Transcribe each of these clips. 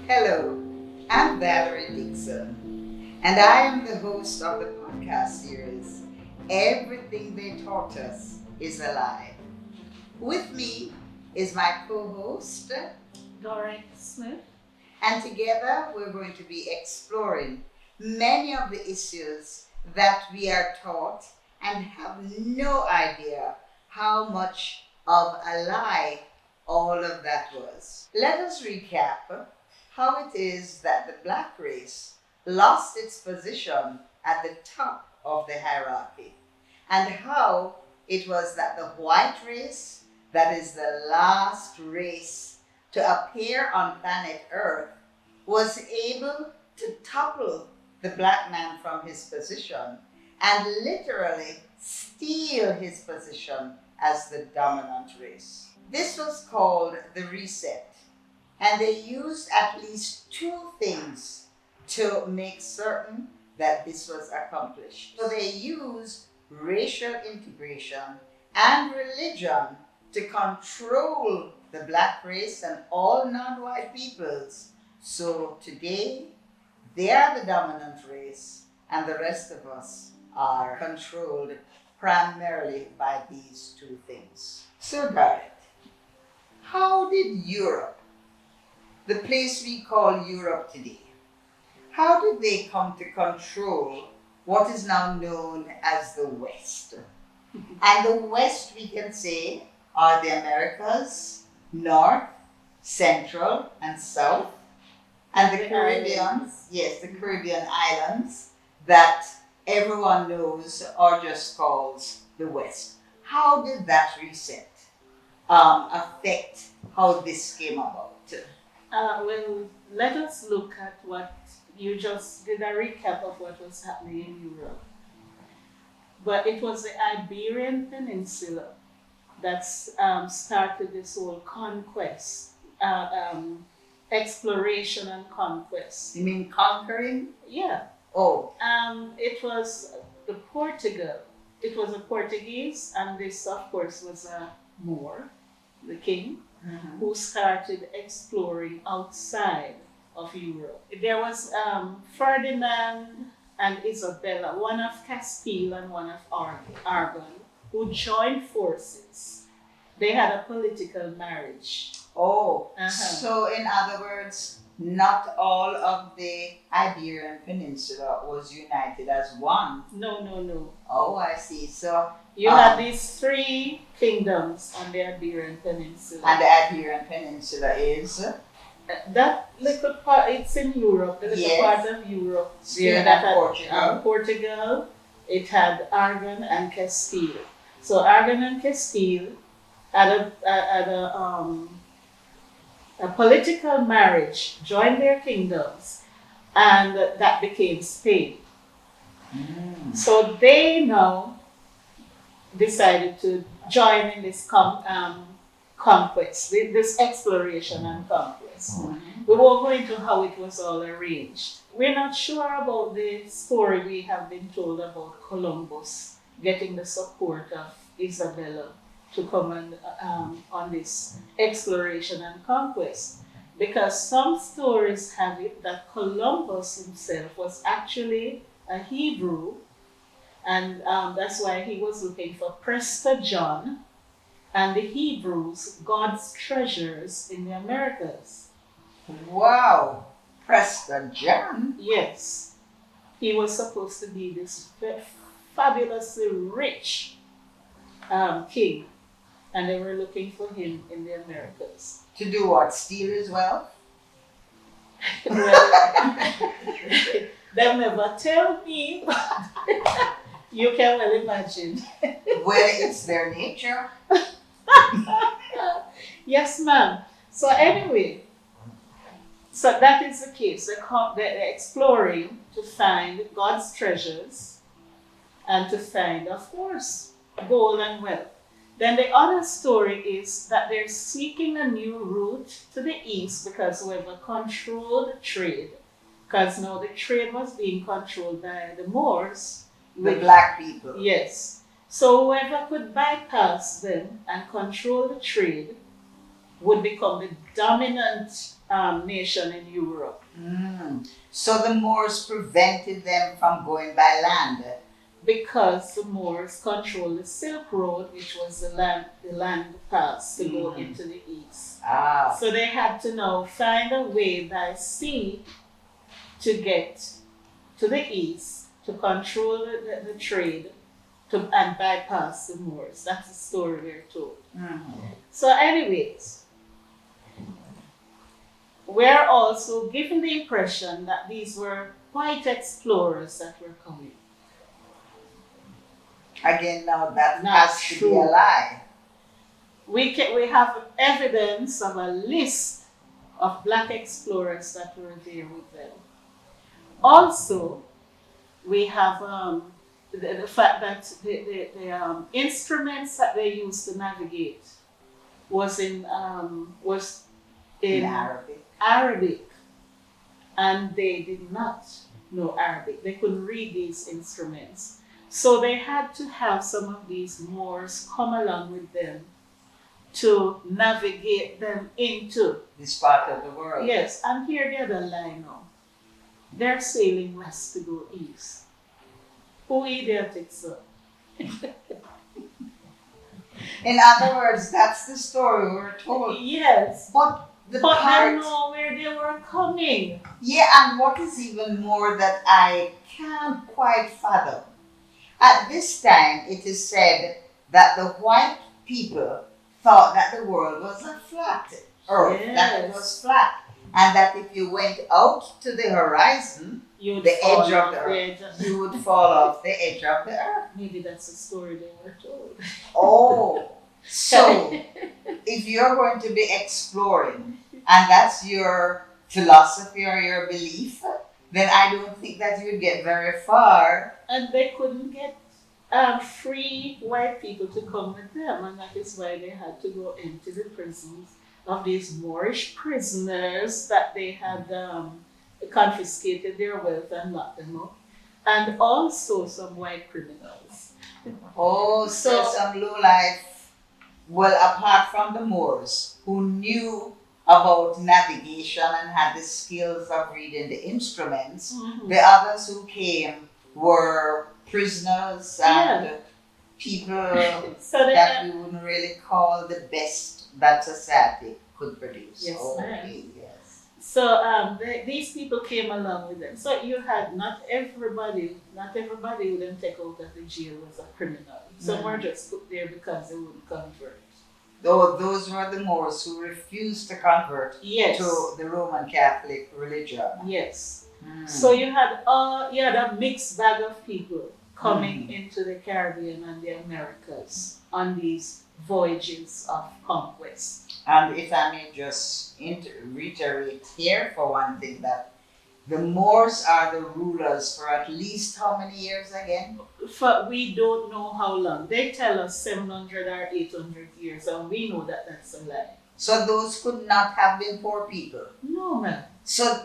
Hello, I'm Valerie Dixon, and I am the host of the podcast series, Everything They Taught Us is a Lie. With me is my co-host, Doreen Smith. and together we're going to be exploring many of the issues that we are taught and have no idea how much of a lie all of that was. Let us recap how it is that the black race lost its position at the top of the hierarchy, and how it was that the white race, that is the last race to appear on planet Earth, was able to topple the black man from his position and literally steal his position as the dominant race. This was called the reset, and they used at least two things to make certain that this was accomplished. So they used racial integration and religion to control the black race and all non-white peoples. So today, they are the dominant race, and the rest of us are controlled primarily by these two things. So, Garrett, how did Europe, the place we call Europe today, how did they come to control what is now known as the West? And the West, we can say, are the Americas, North, Central, and South, and the Caribbean, yes, the Caribbean islands that everyone knows or just calls the West. How did that reset affect how this came about? Well, let us look at what you just did, a recap of what was happening in Europe. But it was the Iberian Peninsula that started this whole conquest, exploration and conquest. You mean conquering? Yeah. Oh. It was the Portugal. It was a Portuguese, and this, of course, was a Moor, the king, who started exploring outside of Europe. There was Ferdinand and Isabella, one of Castile and one of Aragon, who joined forces. They had a political marriage. Oh, so in other words, not all of the Iberian Peninsula was united as one. No. Oh, I see. So you had these three kingdoms on the Iberian Peninsula. And the Iberian Peninsula is? That little part, it's in Europe, the little part of Europe. Spain and Portugal. Portugal, it had Aragon and Castile. So Aragon and Castile had a political marriage, joined their kingdoms, and that became Spain. So they now decided to join in this conquest, this exploration and conquest. We won't go into how it was all arranged. We're not sure about the story we have been told about Columbus getting the support of Isabella to come on this exploration and conquest, because some stories have it that Columbus himself was actually a Hebrew, and that's why he was looking for Prester John and the Hebrews, God's treasures in the Americas. Wow, Prester John? Yes, he was supposed to be this fabulously rich king, and they were looking for him in the Americas. To do what? Steal his wealth? Well, they'll never tell me, but you can well imagine. Well, it's their nature. Yes, ma'am. So anyway, so that is the case. They're exploring to find God's treasures and to find, of course, gold and wealth. Then the other story is that they're seeking a new route to the east because whoever controlled the trade, because now the trade was being controlled by the Moors. The black people. Yes. So whoever could bypass them and control the trade would become the dominant nation in Europe. So the Moors prevented them from going by land. Because the Moors controlled the Silk Road, which was the land pass to go into the east. So they had to now find a way by sea to get to the east, to control the trade, and bypass the Moors. That's the story we're told. So anyways, we're also given the impression that these were white explorers that were coming. Again, now that Not has to true. be a lie. We have evidence of a list of black explorers that were there with them. Also, we have the fact that the instruments that they used to navigate was in Arabic, and they did not know Arabic. They couldn't read these instruments. So they had to have some of these Moors come along with them to navigate them into this part of the world. Yes, and here the other line now. They're sailing west to go east. Who idiotic, sir? In other words, that's the story we're told. Yes. But they know where they were coming. Yeah, and what is even more that I can't quite fathom. At this time, it is said that the white people thought that the world was a flat earth, that it was flat, and that if you went out to the horizon, the edge of the earth, you would fall off the edge of the earth. Maybe that's the story they were told. Oh, so if you're going to be exploring, and that's your philosophy or your belief, then I don't think that you'd get very far. And they couldn't get free white people to come with them, and that is why they had to go into the prisons of these Moorish prisoners that they had confiscated their wealth and locked them up, and also some white criminals. Oh, so some lowlife, well, apart from the Moors, who knew about navigation and had the skills of reading the instruments, the others who came were prisoners and people that we wouldn't really call the best that society could produce. Yes, okay, yes. So these people came along with them. So you had not everybody who didn't take out of the jail was a criminal. Some were just put there because they wouldn't convert. Though those were the Moors who refused to convert to the Roman Catholic religion. Yes. So you had a mixed bag of people coming into the Caribbean and the Americas on these voyages of conquest. And if I may just reiterate here for one thing, that the Moors are the rulers for at least how many years again? We don't know how long. They tell us 700 or 800 years, and we know that that's a lie. So those could not have been poor people? No, ma'am. So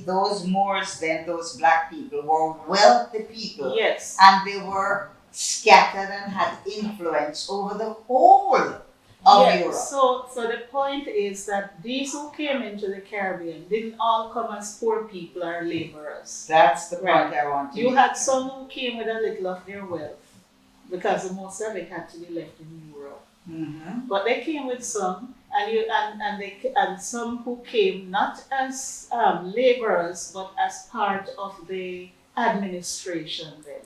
those Moors then, those black people, were wealthy people. Yes. And they were scattered and had influence over the whole of Europe. So the point is that these who came into the Caribbean didn't all come as poor people or laborers. That's the point I want to make. You had some who came with a little of their wealth, because most of it had to be left in Europe. But they came with some, and some who came not as laborers but as part of the administration. Then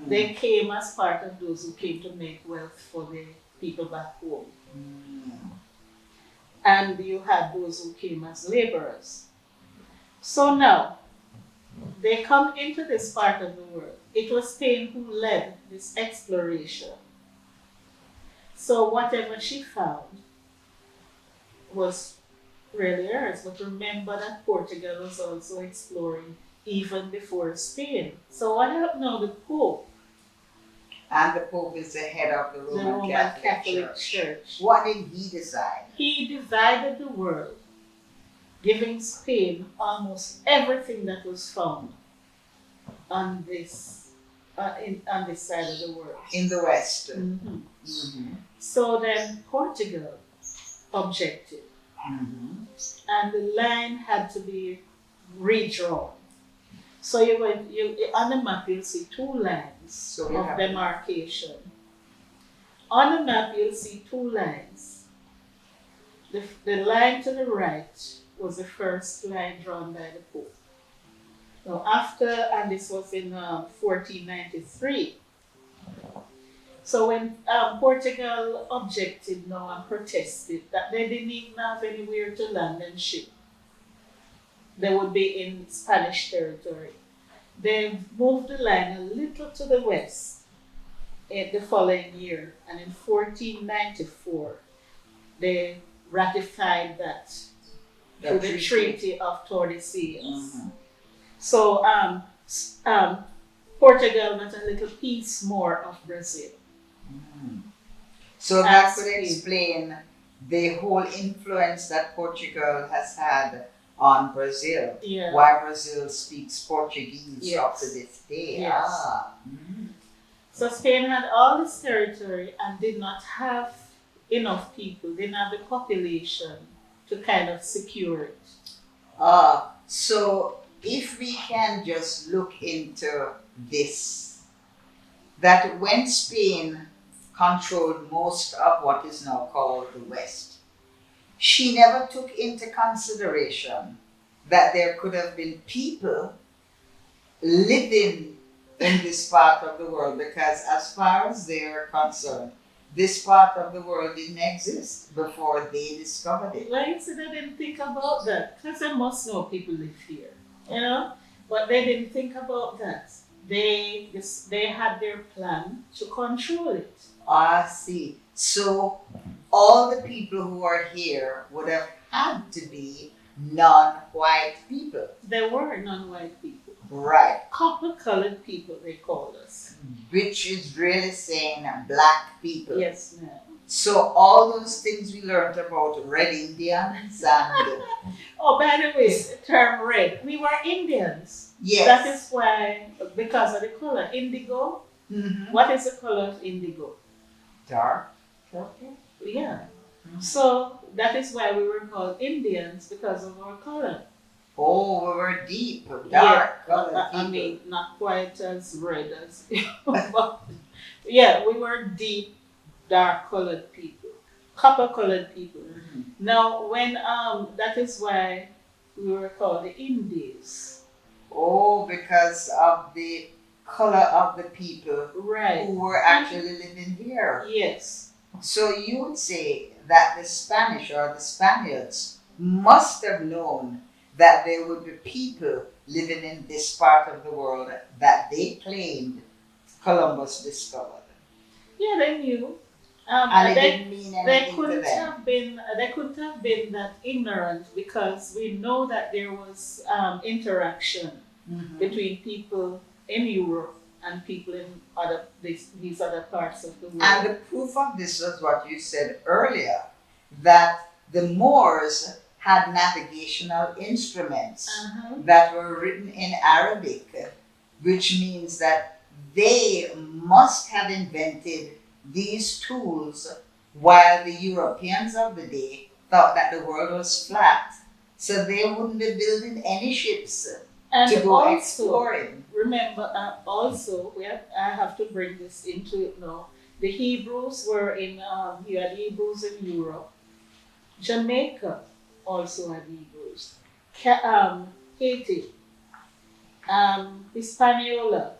they came as part of those who came to make wealth for the people back home. And you had those who came as laborers. So now they come into this part of the world. It was Spain who led this exploration. So whatever she found was really hers. But remember that Portugal was also exploring even before Spain. So what happened now? The Pope. And the Pope is the head of the Roman Catholic Church. What did he decide? He divided the world, giving Spain almost everything that was found on this side of the world. In the West. So then Portugal objective, Mhm. and the line had to be redrawn. So on the map you'll see two lines So you of have demarcation. On the map you'll see two lines. The line to the right was the first line drawn by the Pope. Now and this was in 1493. So when Portugal objected now and protested that they didn't even have anywhere to land and ship, they would be in Spanish territory. They moved the line a little to the west in the following year, and in 1494 they ratified that through the Treaty of Tordesillas. Mhm. So Portugal got a little piece more of Brazil. Mhm. So that As could Spain. explain the whole influence that Portugal has had on Brazil. Yeah. Why Brazil speaks Portuguese Yes. up to this day. Yes. Ah. Mhm. So Spain had all this territory and did not have enough people, didn't have the population to kind of secure it. So if we can just look into this, that when Spain controlled most of what is now called the West, she never took into consideration that there could have been people living in this part of the world, because as far as they're concerned, this part of the world didn't exist before they discovered it. Well, you said I didn't think about that, because I must know people live here, you know? But they didn't think about that. They had their plan to control it. I see. So all the people who are here would have had to be non-white people. There were non-white people. Right. Copper-colored people, they called us. Which is really saying black people. Yes, ma'am. So all those things we learned about red Indians and Oh, by the way, the term red, we were Indians. yes. That is why, because of the color, indigo. Mhm. What is the color of indigo? Dark. Okay. Yeah. So that is why we were called Indians, because of our color. Oh, we were deep, dark Yeah, colored I people. mean, not quite as red as, but yeah, we were deep, dark colored people, copper colored people. Mhm. Now, when that is why we were called the Indies, Oh, because of the color of the people right? who were actually living here. Yes, So you would say that the Spanish or the Spaniards must have known that there would be people living in this part of the world that they claimed Columbus discovered. yeah, they knew. And it They didn't mean anything to them. they couldn't have been that ignorant, because we know that there was interaction Mhm. between people in Europe and people in these other parts of the world. And the proof of this was what you said earlier, that the Moors had navigational instruments Uh-huh. that were written in Arabic, which means that they must have invented these tools while the Europeans of the day thought that the world was flat. So they wouldn't be building any ships And to go also, exploring. remember, I have to bring this into it now. The Hebrews were you had Hebrews in Europe. Jamaica also had Hebrews. Haiti, Hispaniola,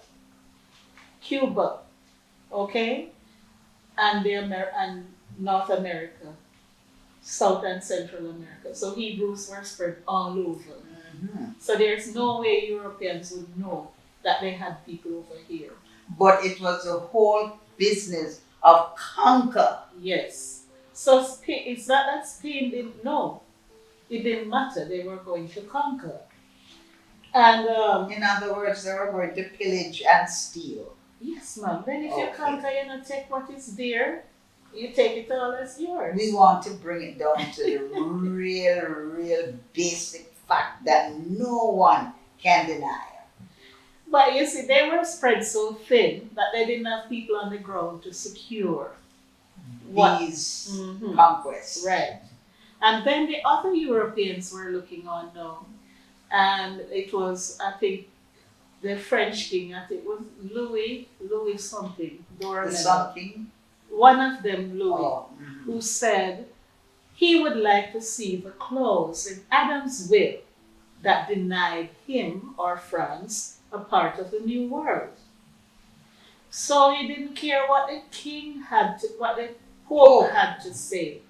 Cuba, okay? And and North America, South and Central America. So Hebrews were spread all over. Mhm. So there's no way Europeans would know that they had people over here. But it was a whole business of conquer. Yes. So it's not that Spain didn't know. It didn't matter. They were going to conquer. And In other words, they were going to pillage and steal. yes, ma'am. Then if you Okay. conquer, you don't take what is there. You take it all as yours. We want to bring it down to the real basic fact that no one can deny. But you see, they were spread so thin that they didn't have people on the ground to secure what. These Mhm. conquests. Right. And then the other Europeans were looking on now. And it was, I think, the French king, I think it was Louis something, don't The remember. something. One of them, Louis, Oh. who said he would like to see the clause in Adam's will that denied him or France a part of the New World. So he didn't care what the king had to, what the Pope had to say.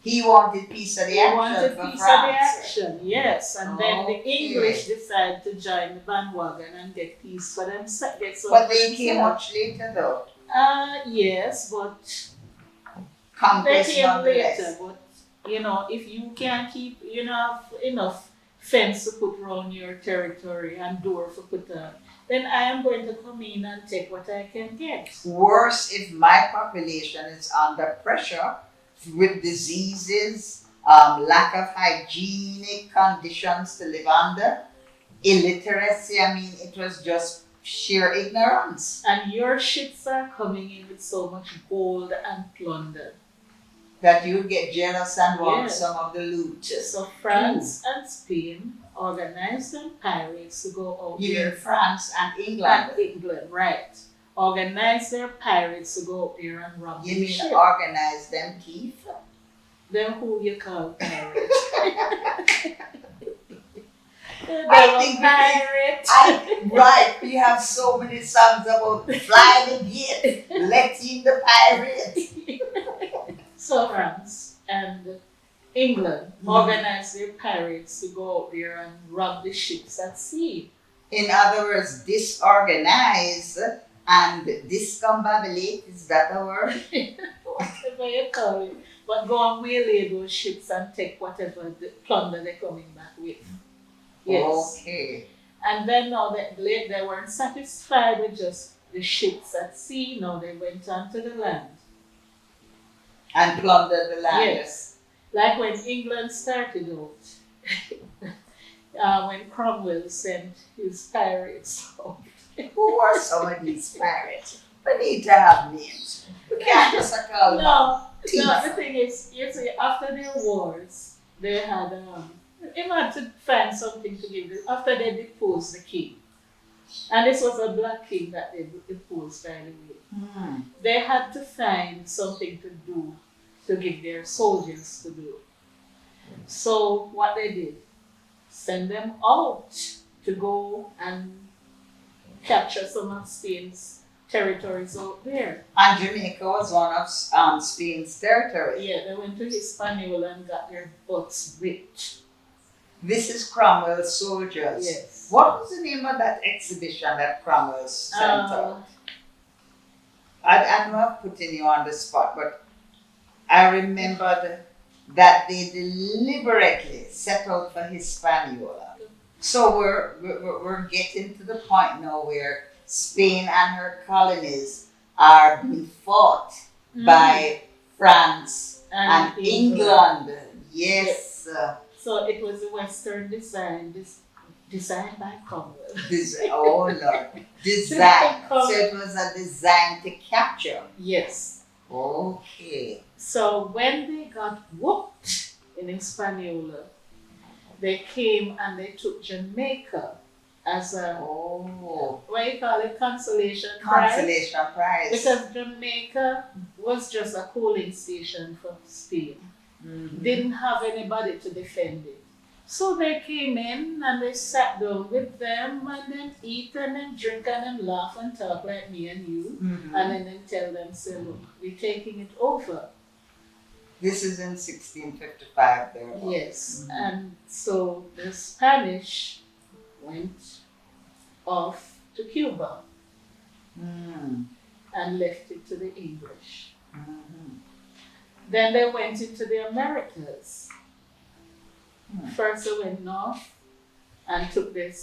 He wanted piece of the He action wanted for piece France. of the action, yes. And then the Okay. English decided to join the bandwagon and get peace for themselves. But they came much later though. Yes, but they Conquest came nonetheless. later. But you know, if you can't keep, you know, have enough fence to put around your territory and door for put on, then I am going to come in and take what I can get. Worse if my population is under pressure with diseases, lack of hygienic conditions to live under, illiteracy. I mean, it was just sheer ignorance. And your ships are coming in with so much gold and plunder. That you get jealous and want Yes. some of the loot. So France and Spain organized them pirates to go out You there. mean France and England? And England, right. Organized their pirates to go out there and rob You the mean ship. organize them, Keith? Then who you call pirates? They I were think we- pirates. Right, we have so many songs about fly the gate, let in the pirate. So France and England organized their pirates to go out there and rob the ships at sea. In other words, disorganize and discombobulate, is that a word? Whatever you call it. But go and waylay those ships and take whatever the plunder they're coming back with. Yes. Okay. And then now they weren't satisfied with just the ships at sea. Now they went on to the land. And plunder the land. Yes. Like when England started out, when Cromwell sent his pirates out. Who are some of these pirates? We need to have names. We can't just call them No, thief. the thing is, you see, after their wars, they had to find something to give them after they deposed the king. And this was a black king that they deposed, by the way. They had to find something to do to give their soldiers to do. So what they did, send them out to go and capture some of Spain's territories out there. And Jamaica was one of Spain's territories. Yeah, they went to Hispaniola and got their butts whipped. This is Cromwell's soldiers. Yes. What was the name of that exhibition that Cromwell sent out? I know I'm putting you on the spot, but I remembered that they deliberately set out for Hispaniola. So we're getting to the point now where Spain and her colonies are being fought by France and England. Yes. So it was a Western design, designed by Cromwell. Oh Lord. Design. So it was a design to capture. Yes. Okay. So when they got whooped in Hispaniola, they came and they took Jamaica as a what you call it, consolation prize. Consolation prize. Because Jamaica was just a coaling station for Spain. Didn't have anybody to defend it. So they came in and they sat down with them and then eat and then drink and then laugh and talk like me and you. And then they tell them, say, look, we're taking it over. This is in 1655 there. Yes. And so the Spanish went off to Cuba and left it to the English. Then they went into the Americas. First they went north and took the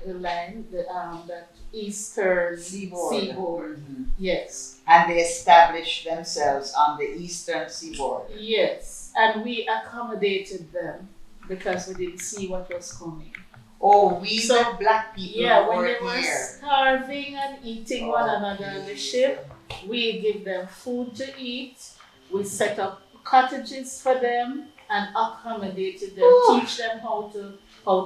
line, that eastern seaboard. Yes. And they established themselves on the eastern seaboard. Yes. And we accommodated them because we didn't see what was coming. Oh, the black people when were they were here. starving and eating one another on the ship, we give them food to eat. We set up cottages for them. and accommodated them, Whew. teach them how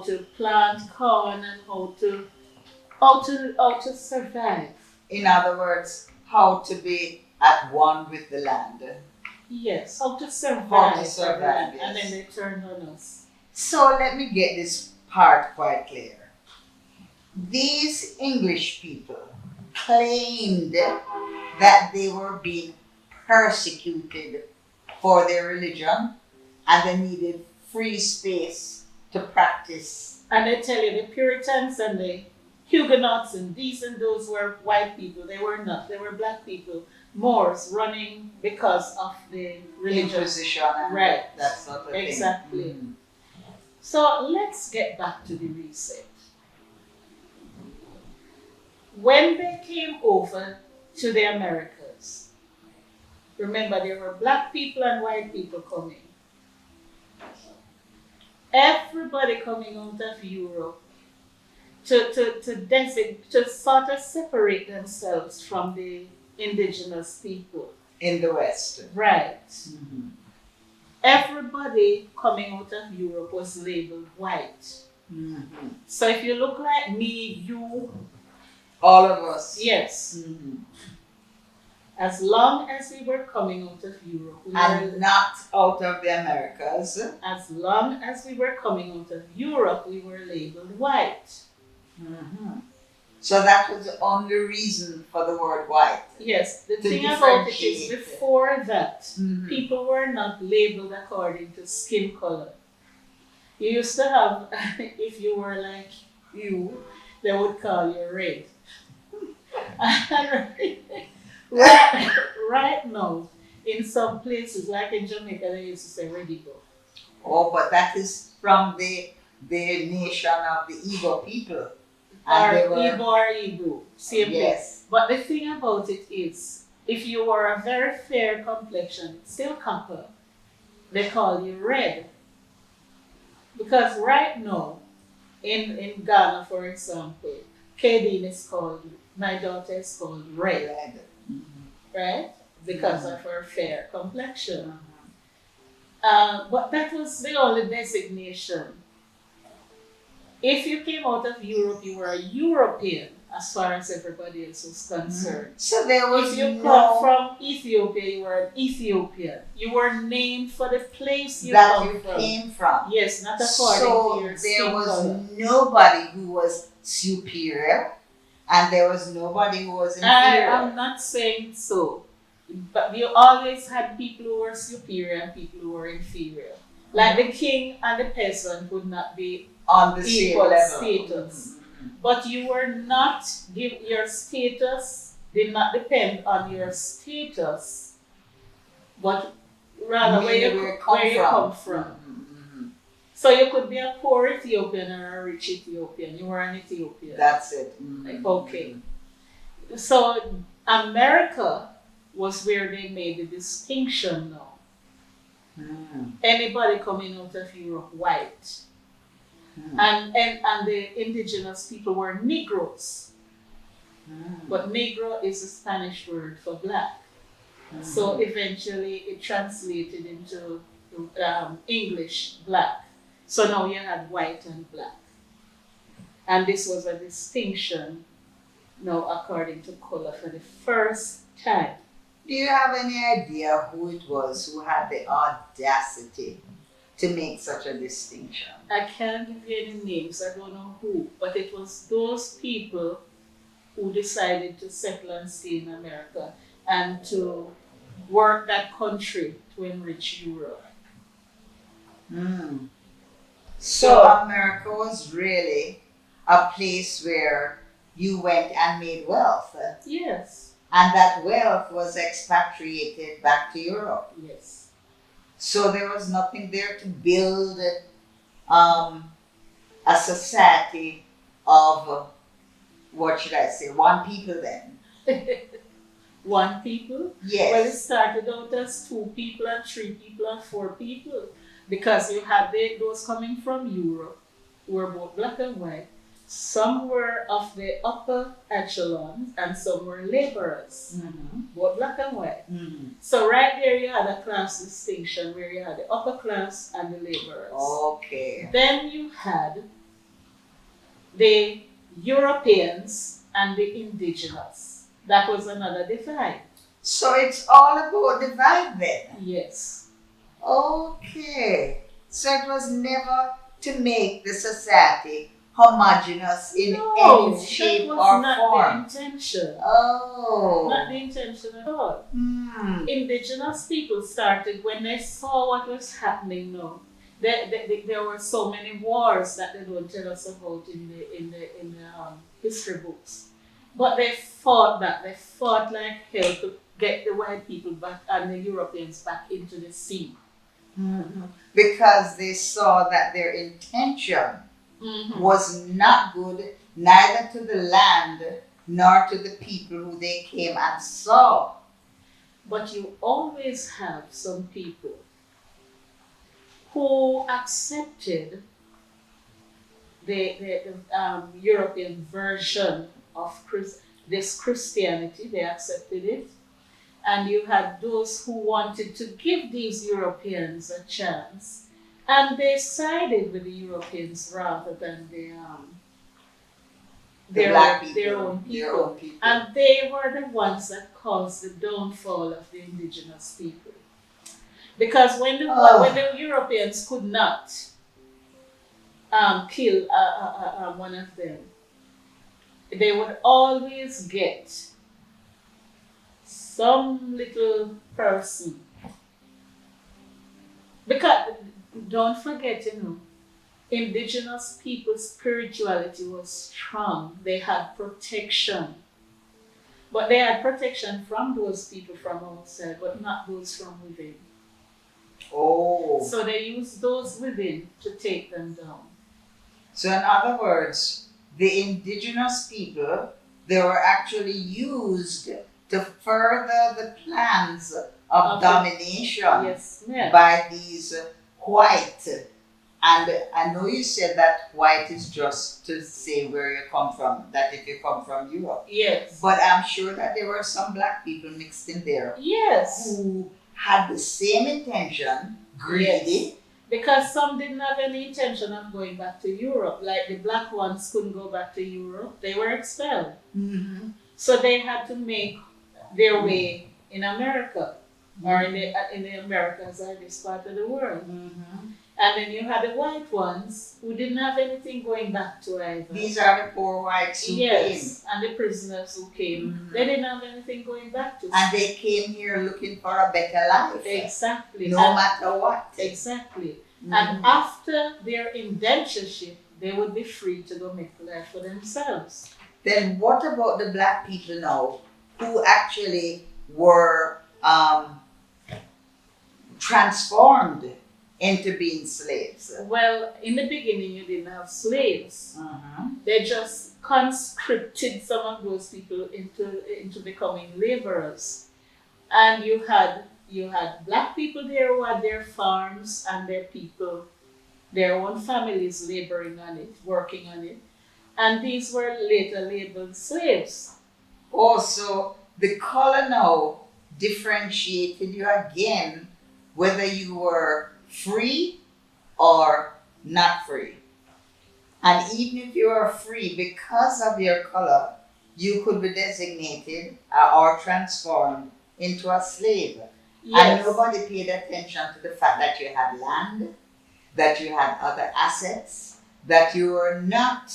to plant corn and how to survive. In other words, how to be at one with the land. Yes, how to survive, How to survive, and then yes. they turned on us. So let me get this part quite clear. These English people claimed that they were being persecuted for their religion and they needed free space to practice. And they tell you the Puritans and the Huguenots and these and those were white people. They were not. They were black people, Moors, running because of the religion. Inquisition and Right. that sort of thing. Exactly. Mm. So let's get back to the reset. When they came over to the Americas, remember there were black people and white people coming. Everybody coming out of Europe to sort of separate themselves from the indigenous people. In the West. Right. Mm-hmm. Everybody coming out of Europe was labeled white. Mm-hmm. So if you look like me, you, All of us. yes. Mm-hmm. As long as we were coming out of Europe, And not out of the Americas. as long as we were coming out of Europe, we were labeled white. Mm-hmm. So that was the only reason for the word white. Yes, the To thing about it is, differentiate it. before that, Mm-hmm. people were not labeled according to skin color. You used to have, if you were like you, they would call you red. right now, in some places, like in Jamaica, they used to say redigo. Oh, but that is from the nation of the Igbo people. Or And they were, Igbo or Igbo, same thing. yes. But the thing about it is, if you were a very fair complexion, still copper, they call you red. Because right now, in Ghana, for example, Kadeen is called, my daughter is called red, Red. right? Because of her fair complexion. Mhm. But that was the only designation. If you came out of Europe, you were a European as far as everybody else was concerned. So there was If you no come from Ethiopia, you were an Ethiopian. You were named for the place you that come you from. came from. Yes, not according So to your there skin was color. nobody who was superior, and there was nobody who was inferior. I'm not saying so, but you always had people who were superior and people who were inferior. Like the king and the peasant would not be On the same equal level. status. But you were not your status did not depend on your status, but rather where you come from. Mm-hmm. So you could be a poor Ethiopian or a rich Ethiopian. You were an Ethiopian. That's it. Mm-hmm. Like, okay. So America was where they made the distinction now. Mm-hmm. Anybody coming out of Europe white. Mm-hmm. And the indigenous people were Negroes. Mm-hmm. But Negro is a Spanish word for black. Mm-hmm. So eventually it translated into English black. So now you had white and black. And this was a distinction now according to color for the first time. Do you have any idea who it was who had the audacity to make such a distinction? I can't give you any names, I don't know who, but it was those people who decided to settle and stay in America and to work that country to enrich Europe. Mm. So America was really a place where you went and made wealth. Yes. And that wealth was expatriated back to Europe. Yes. So there was nothing there to build a society of, what should I say, one people then. One people? Yes. Well, it started out as 2 people and 3 people and 4 people because you had those coming from Europe who were both black and white. Some were of the upper echelon and some were laborers, both black and white. So right there you had a class distinction where you had the upper class and the laborers. Okay. Then you had the Europeans and the indigenous. That was another divide. So it's all about divide then? Yes. Okay. So it was never to make the society homogeneous in any shape or form. That was form. not the intention. Oh. Not the intention at all. Indigenous people started when they saw what was happening now. There were so many wars that they don't tell us about in the history books. But they fought back. They fought like hell to get the white people back and the Europeans back into the sea. Because they saw that their intention was not good, neither to the land nor to the people who they came and saw. But you always have some people who accepted the European version of this Christianity. They accepted it. And you had those who wanted to give these Europeans a chance. And they sided with the Europeans rather than their own people. And they were the ones that caused the downfall of the indigenous people. Because when the Europeans could not kill one of them, they would always get some little person. Because don't forget, indigenous people's spirituality was strong. They had protection. But they had protection from those people from outside, but not those from within. Oh. So they used those within to take them down. So in other words, the indigenous people, they were actually used to further the plans of domination by these white. And I know you said that white is just to say where you come from, that if you come from Europe. Yes. But I'm sure that there were some black people mixed in there. Yes. Who had the same intention, greedy. Yes. Because some didn't have any intention of going back to Europe. Like the black ones couldn't go back to Europe. They were expelled. So they had to make their way in America or in the Americas or this part of the world. And then you had the white ones who didn't have anything going back to either. These are the poor whites who came. And the prisoners who came. They didn't have anything going back to. And they came here looking for a better life. Exactly. No matter what. Exactly. And after their indentureship, they would be free to go make life for themselves. Then what about the black people now who actually were transformed into being slaves? Well, in the beginning, you didn't have slaves. They just conscripted some of those people into becoming laborers. And you had black people there who had their farms and their people, their own families laboring on it, working on it. And these were later labeled slaves. Also, the color now differentiated you again whether you were free or not free. And even if you are free, because of your color, you could be designated or transformed into a slave. Yes. And nobody paid attention to the fact that you had land, that you had other assets, that you were not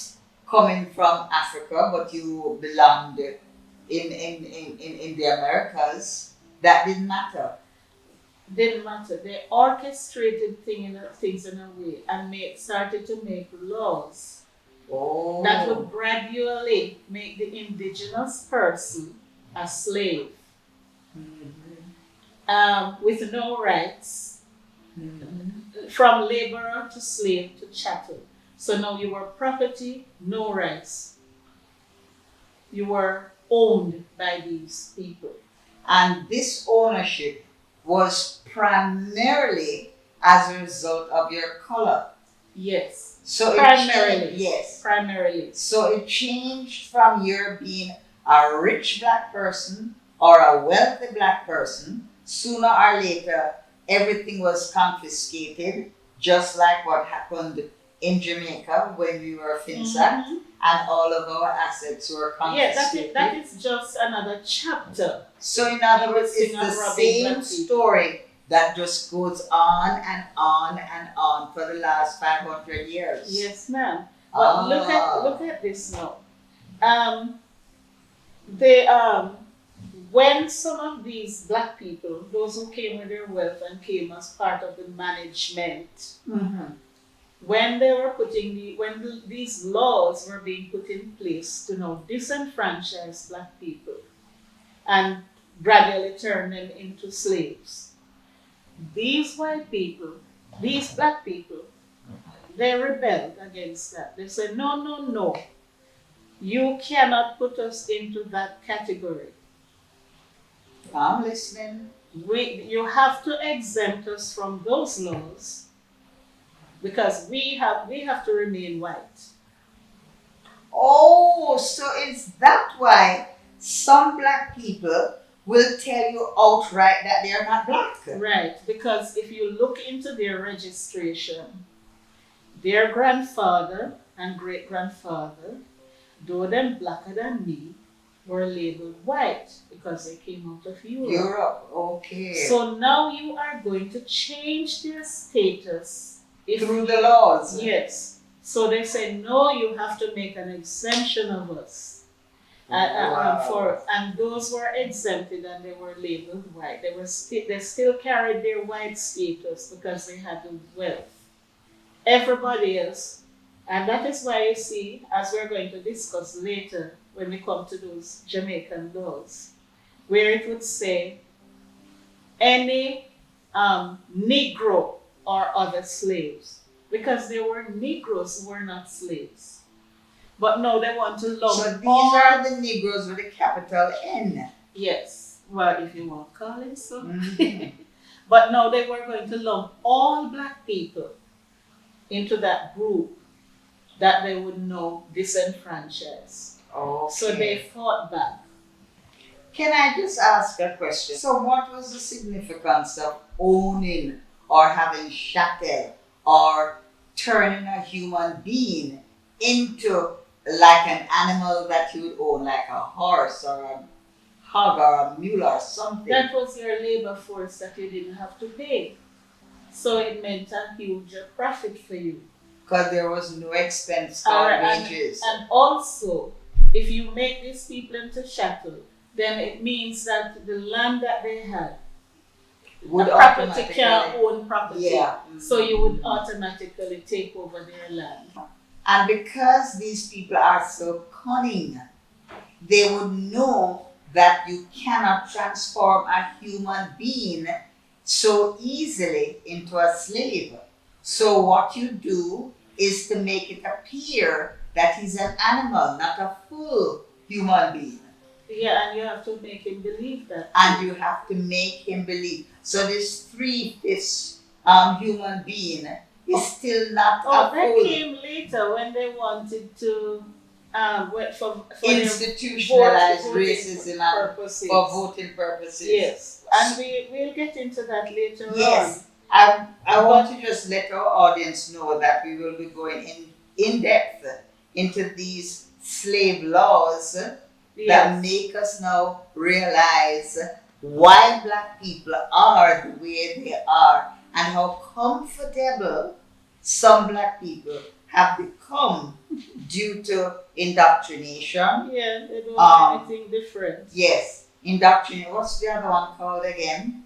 coming from Africa, but you belonged in the Americas. That didn't matter. Didn't matter. They orchestrated things in a way and started to make laws that would gradually make the indigenous person a slave. With no rights, from laborer to slave to chattel. So now you were property, no rights. You were owned by these people. And this ownership was primarily as a result of your color. Yes. So it Primarily. changed, yes. Primarily. So it changed from you being a rich black person or a wealthy black person. Sooner or later, everything was confiscated, just like what happened in Jamaica when we were FINSAC, and all of our assets were confiscated. Yeah, that is just another chapter. So in other words, it's the same story that just goes on and on and on for the last 500 years. Yes, ma'am. But look at this now. They when some of these black people, those who came with their wealth and came as part of the management, when they were these laws were being put in place to now disenfranchise black people and gradually turn them into slaves, these white people, these black people, they rebelled against that. They said, no, no, no. You cannot put us into that category. I'm listening. You have to exempt us from those laws because we have to remain white. Oh, so is that why some black people will tell you outright that they are not black? Right, because if you look into their registration, their grandfather and great-grandfather, though them blacker than me, were labeled white because they came out of Europe. Europe, okay. So now you are going to change their status. Through the laws. Yes. So they say, no, you have to make an exemption of us. And those were exempted and they were labeled white. They still carried their white status because they had the wealth. Everybody else, and that is why you see, as we're going to discuss later when we come to those Jamaican laws, where it would say any Negro or other slaves, because there were Negroes who were not slaves. But now they want to lump So these are the Negroes with a capital N. Yes, well, if you want to call it so. But now they were going to lump all black people into that group that they would know disenfranchised. Okay. So they fought back. Can I just ask a question? So what was the significance of owning or having chattel or turning a human being into like an animal that you would own, like a horse or a hog or a mule or something? That was your labor force that you didn't have to pay. So it meant a huge profit for you. Because there was no expense or wages. And also, if you make these people into chattel, then it means that the land that they had, would a property can't own property. Yeah. So you would automatically take over their land. And because these people are so cunning, they would know that you cannot transform a human being so easily into a slave. So what you do is to make it appear that he's an animal, not a full human being. Yeah, and you have to make him believe that. And you have to make him believe. So this 3/5 human being is still not a that full. came later when they wanted to for institutionalize racism purposes. for voting purposes. Yes, and we'll get into that later on. Yes, I want to just let our audience know that we will be going in depth into these slave laws that make us now realize why black people are the way they are and how comfortable some black people have become due to indoctrination. Yeah, they don't do anything different. Yes, indoctrination. What's the other one called again?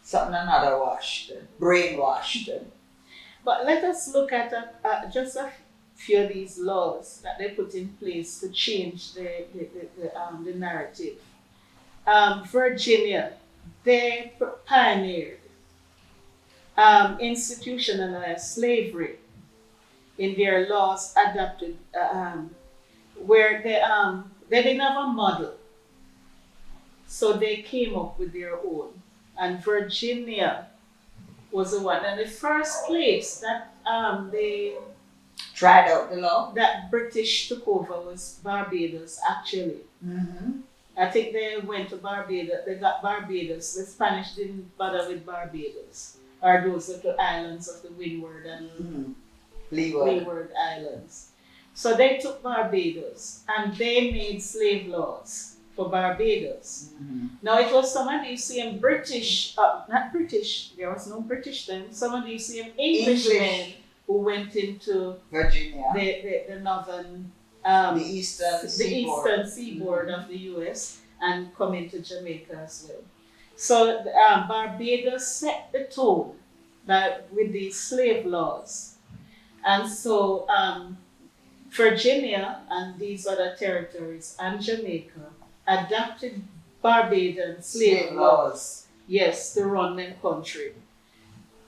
Something another washed, brainwashed. But let us look at just a few of these laws that they put in place to change the narrative. Virginia, they pioneered institutionalized slavery in their laws adopted, where they didn't have a model, so they came up with their own. And Virginia was the one, and the first place that they Tried out the law. that British took over was Barbados, actually. Mm-hmm. I think they went to Barbados, they got Barbados. The Spanish didn't bother with Barbados, or those little islands of the Windward and Mm-hmm. Leeward Islands. So they took Barbados and they made slave laws for Barbados. Mm-hmm. Now it was some of these same British, not British, there was no British then, some of these same Englishmen who went into Virginia. the northern, The eastern seaboard of the US and come into Jamaica as well. So Barbados set the tone with these slave laws. And so Virginia and these other territories and Jamaica adopted Barbadian slave laws, yes, to run their country.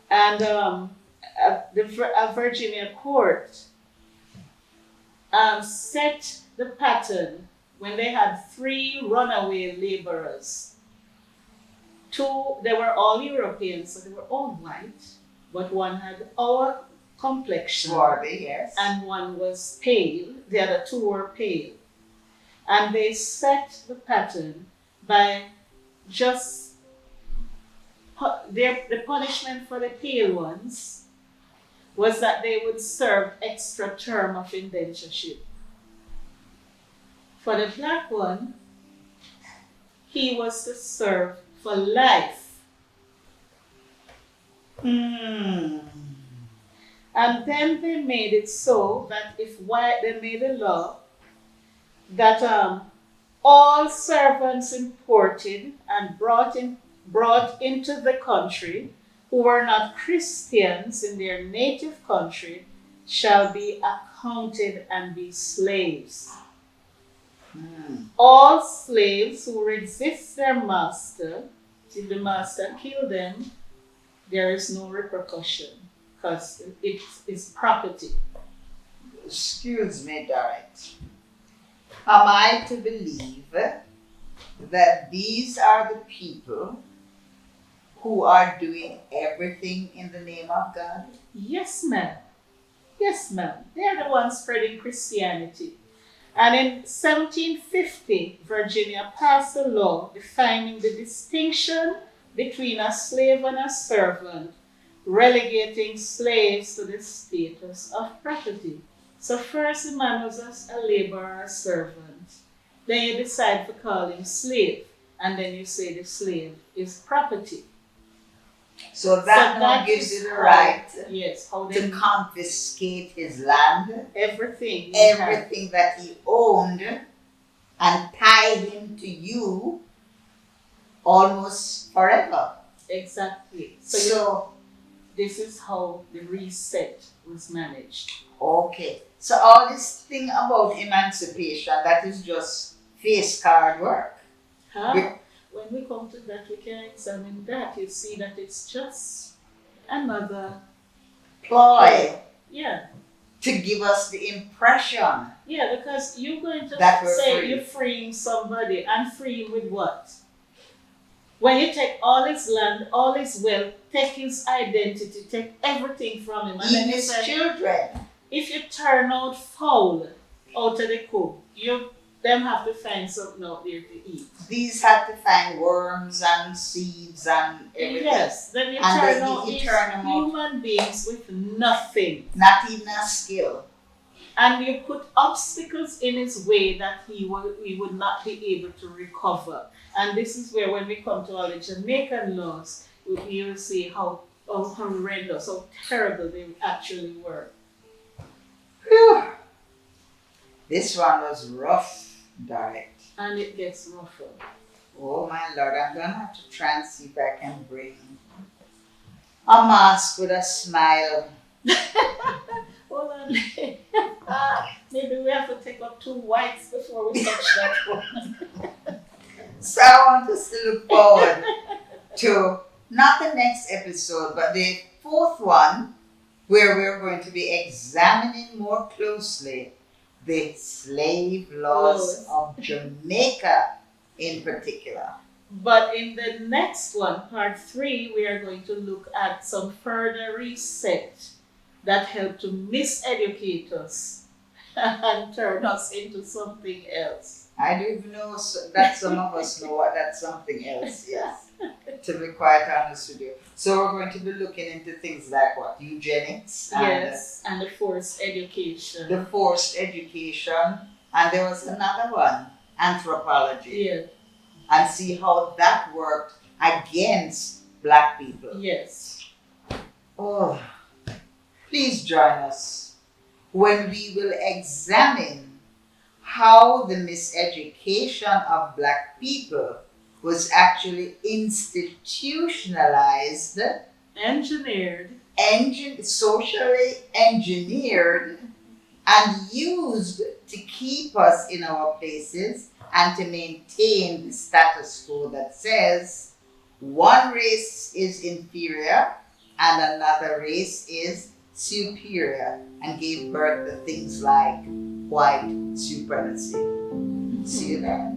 And a Virginia court set the pattern when they had 3 runaway laborers. 2, they were all Europeans, so they were all white, but one had our complexion, Swarthy, yes. and one was pale. The other 2 were pale. And they set the pattern by just the punishment for the pale ones was that they would serve extra term of indentureship. For the black one, he was to serve for life. Hmm. And then they made it so that they made a law that all servants imported and brought into the country who were not Christians in their native country shall be accounted and be slaves. All slaves who resist their master, if the master kill them, there is no repercussion because it is property. Excuse me, Dorrit. Am I to believe that these are the people who are doing everything in the name of God? Yes, ma'am. Yes, ma'am. They're the ones spreading Christianity. And in 1750, Virginia passed a law defining the distinction between a slave and a servant, relegating slaves to the status of property. So first the man was a laborer, a servant. Then you decide to call him slave. And then you say the slave is property. So that now gives you the right to confiscate his land, everything that he owned, and tie him to you almost forever. Exactly. So this is how the reset was managed. Okay. So all this thing about emancipation, that is just face card work. When we come to that, we can examine that. You see that it's just another ploy. Yeah. To give us the impression. Yeah, because you're going to say you're freeing somebody, and free him with what? When you take all his land, all his wealth, take his identity, take everything from him, and even his children. If you turn out foul out of the coop, them have to find something out there to eat. These have to find worms and seeds and everything. Yes, then you turn out human beings with nothing. Not even a skill. And you put obstacles in his way that he would not be able to recover. And this is where, when we come to all the Jamaican laws, you will see how horrendous, how terrible they actually were. Whew. This one was rough, Dorrit. And it gets rougher. Oh my Lord, I'm going to have to try and see if I can bring a mask with a smile. Hold on. Maybe we have to take up 2 whites before we touch that one. So I want us to look forward to not the next episode, but the 4th one, where we're going to be examining more closely the slave laws of Jamaica in particular. But in the next one, part 3, we are going to look at some further reset that help to miseducate us and turn us into something else. I do even know that some of us know what that's something else, yes. To be quite honest with you. So we're going to be looking into things like what? Eugenics. Yes, and the forced education. The forced education. And there was another one, anthropology. Yeah. And see how that worked against black people. Yes. Oh, please join us when we will examine how the miseducation of black people was actually institutionalized, engineered, socially engineered, and used to keep us in our places and to maintain the status quo that says one race is inferior and another race is superior, and gave birth to things like white supremacy. See you there.